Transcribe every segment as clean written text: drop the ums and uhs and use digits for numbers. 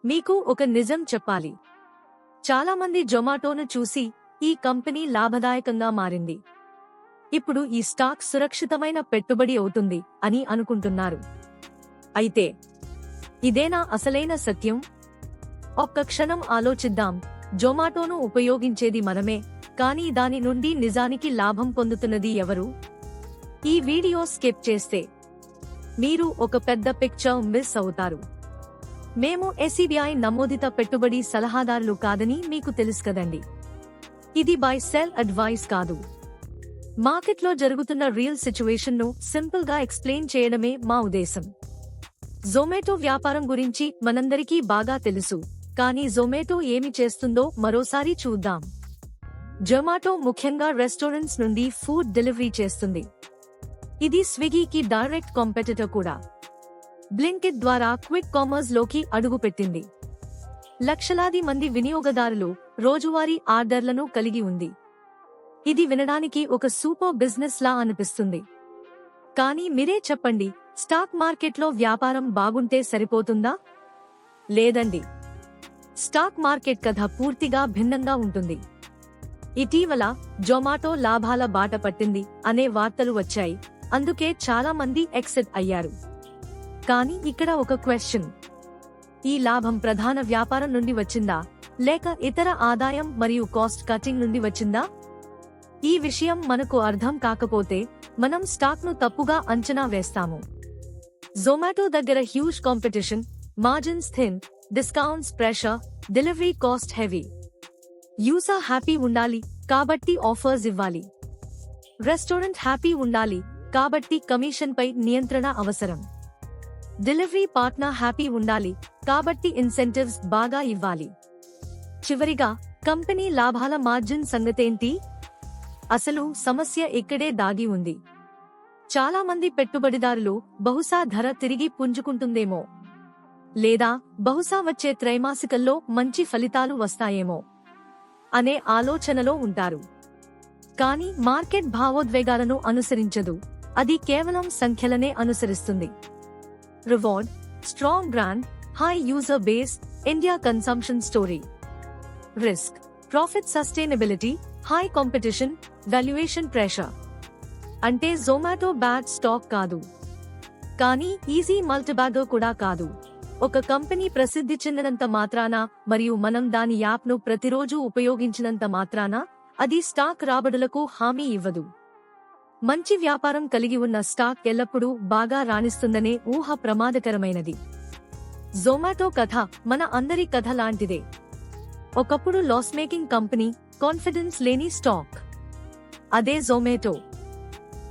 మీకు ఒక నిజం చెప్పాలి. చాలామంది జొమాటోను చూసి ఈ కంపెనీ లాభదాయకంగా మారింది, ఇప్పుడు ఈ స్టాక్ సురక్షితమైన పెట్టుబడి అవుతుంది అని అనుకుంటున్నారు. అయితే ఇదేనా అసలైన సత్యం? ఒక్క క్షణం ఆలోచిద్దాం. జొమాటోను ఉపయోగించేది మనమే, కానీ దాని నుండి నిజానికి లాభం పొందుతున్నది ఎవరు? ఈ వీడియో స్కిప్ చేస్తే మీరు ఒక పెద్ద పిక్చర్ మిస్ అవుతారు. మేము ఎస్బీఐ నమోదిత పెట్టుబడి సలహాదారులు కాదని మీకు తెలుసు కదండి. ఇది బై సెల్ అడ్వైస్ కాదు. మార్కెట్లో జరుగుతున్న రియల్ సిచ్యువేషన్ ను సింపుల్ గా ఎక్స్ప్లెయిన్ చేయడమే మా ఉద్దేశం. జొమాటో వ్యాపారం గురించి మనందరికీ బాగా తెలుసు, కానీ జొమాటో ఏమి చేస్తుందో మరోసారి చూద్దాం. జొమాటో ముఖ్యంగా రెస్టారెంట్స్ నుండి ఫుడ్ డెలివరీ చేస్తుంది. ఇది స్విగ్గీకి డైరెక్ట్ కాంపిటీటర్ కూడా. బ్లింకిట్ ద్వారా క్విక్ కామర్స్ లోకి అడుగుపెట్టింది. లక్షలాది మంది వినియోగదారులు రోజువారీ ఆర్డర్లను కలిగి ఉంది. ఇది వినడానికి ఒక సూపర్ బిజినెస్ లా అనిపిస్తుంది. కానీ మీరే చెప్పండి, స్టాక్ మార్కెట్లో వ్యాపారం బాగుంటే సరిపోతుందా? లేదండి. స్టాక్ మార్కెట్ కథ పూర్తిగా భిన్నంగా ఉంటుంది. ఇటీవల జొమాటో లాభాల బాట పట్టింది అనే వార్తలు వచ్చాయి, అందుకే చాలా మంది ఎక్సిట్ అయ్యారు. కానీ ఇక్కడ ఒక క్వశ్చన్: ఈ లాభం ప్రధాన వ్యాపారం నుండి వచ్చిందా, లేక ఇతర ఆదాయం మరియు కాస్ట్ కటింగ్ నుండి వచ్చిందా? ఈ విషయం మనకు అర్థం కాకపోతే మనం స్టాక్ ను తప్పుగా అంచనా వేస్తాము. జొమాటో దగ్గర huge competition, margins thin, discounts pressure, delivery cost heavy. User happy ఉండాలి కాబట్టి ఆఫర్స్ ఇవ్వాలి. రెస్టారెంట్ హ్యాపీ ఉండాలి కాబట్టి కమిషన్ పై నియంత్రణ అవసరం. డెలివరీ పార్ట్నర్ హ్యాపీ ఉండాలి కాబట్టి ఇన్సెంటివ్స్ బాగా ఇవ్వాలి. చివరిగా కంపెనీ లాభాల మార్జిన్ సంగతేంటి? అసలు సమస్య ఇక్కడే దాగి ఉంది. చాలా మంది పెట్టుబడిదారులు బహుశా ధర తిరిగి పుంజుకుంటుందేమో, లేదా బహుశా వచ్చే త్రైమాసికంలో మంచి ఫలితాలు వస్తాయేమో అనే ఆలోచనలో ఉంటారు. కానీ మార్కెట్ భావోద్వేగాలను అనుసరించదు, అది కేవలం సంఖ్యలనే అనుసరిస్తుంది. Reward, strong brand, high user base, India consumption story. Risk, profit sustainability, high competition, valuation pressure. అంటే జొమాటో బ్యాడ్ స్టాక్ కాదు, కానీ ఈజీ మల్టీబ్యాగర్ కూడా కాదు. ఒక కంపెనీ ప్రసిద్ధి చెందినంత మాత్రాన మరియు మనం దాని యాప్ను ప్రతిరోజు ఉపయోగించినంత మాత్రాన అది స్టాక్ రాబడులకు హామీ ఇవ్వదు. మంచి వ్యాపారం కలిగి ఉన్న స్టాక్ ఎల్లప్పుడూ బాగా రాణిస్తుందనే ఊహ ప్రమాదకరమైనది. జొమాటో కథ మన అందరి కథ లాంటిదే. ఒకప్పుడు లాస్ మేకింగ్ కంపెనీ, కాన్ఫిడెన్స్ లేని స్టాక్. అదే జొమాటో.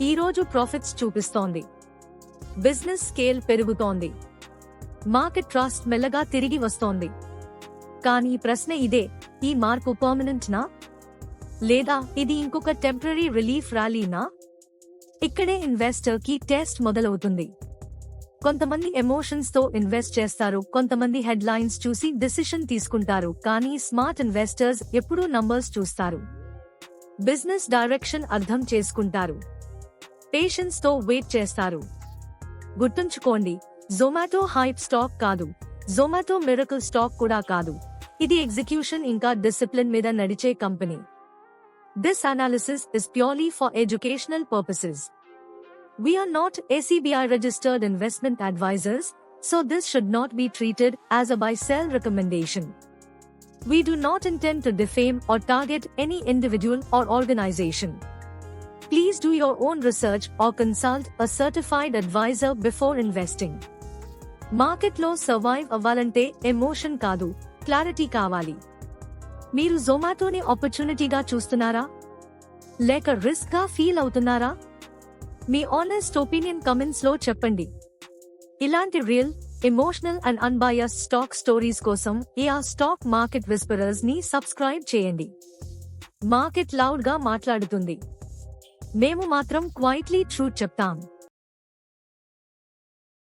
ఈరోజు ప్రాఫిట్స్ చూపిస్తోంది, బిజినెస్ స్కేల్ పెరుగుతోంది, మార్కెట్ ట్రస్ట్ మెల్లగా తిరిగి వస్తోంది. కానీ ప్రశ్న ఇదే: ఈ మార్పు పర్మనెంట్ నా, లేదా ఇది ఇంకొక టెంపరరీ రిలీఫ్ ర్యాలీనా? ఇక్కడే ఇన్వెస్టర్ కి టెస్ట్ మొదలవుతుంది. కొంతమంది ఎమోషన్స్ తో ఇన్వెస్ట్ చేస్తారు, కొంతమంది హెడ్ లైన్స్ చూసి డిసిషన్ తీసుకుంటారు. కానీ స్మార్ట్ ఇన్వెస్టర్స్ ఎప్పుడూ నంబర్స్ చూస్తారు, బిజినెస్ డైరెక్షన్ అర్థం చేసుకుంటారు, పేషెన్స్ తో వెయిట్ చేస్తారు. గుర్తుంచుకోండి, జొమాటో హైప్ స్టాక్ కాదు, జొమాటో మిరకల్ స్టాక్ కూడా కాదు. ఇది ఎగ్జిక్యూషన్ ఇంకా డిసిప్లిన్ మీద నడిచే company. This analysis is purely for educational purposes. We are not SBI registered investment advisors, so this should not be treated as a buy-sell recommendation. We do not intend to defame or target any individual or organization. Please do your own research or consult a certified advisor before investing. Market లో survive అవ్వాలంటే emotion కాదు, clarity కావాలి. మీరు జొమాటోని ఆపర్చునిటీగా చూస్తున్నారా, లేక risk గా feel అవుతున్నారా? మీ honest opinion comments లో చెప్పండి. ఇలాంటి real, emotional and unbiased stock stories కోసం స్టాక్ మార్కెట్ విస్పరర్స్ ని సబ్స్క్రైబ్ చేయండి. మార్కెట్ లౌడ్ గా మాట్లాడుతుంది, మేము మాత్రం క్వైట్లీ ట్రూత్ చెప్తాం.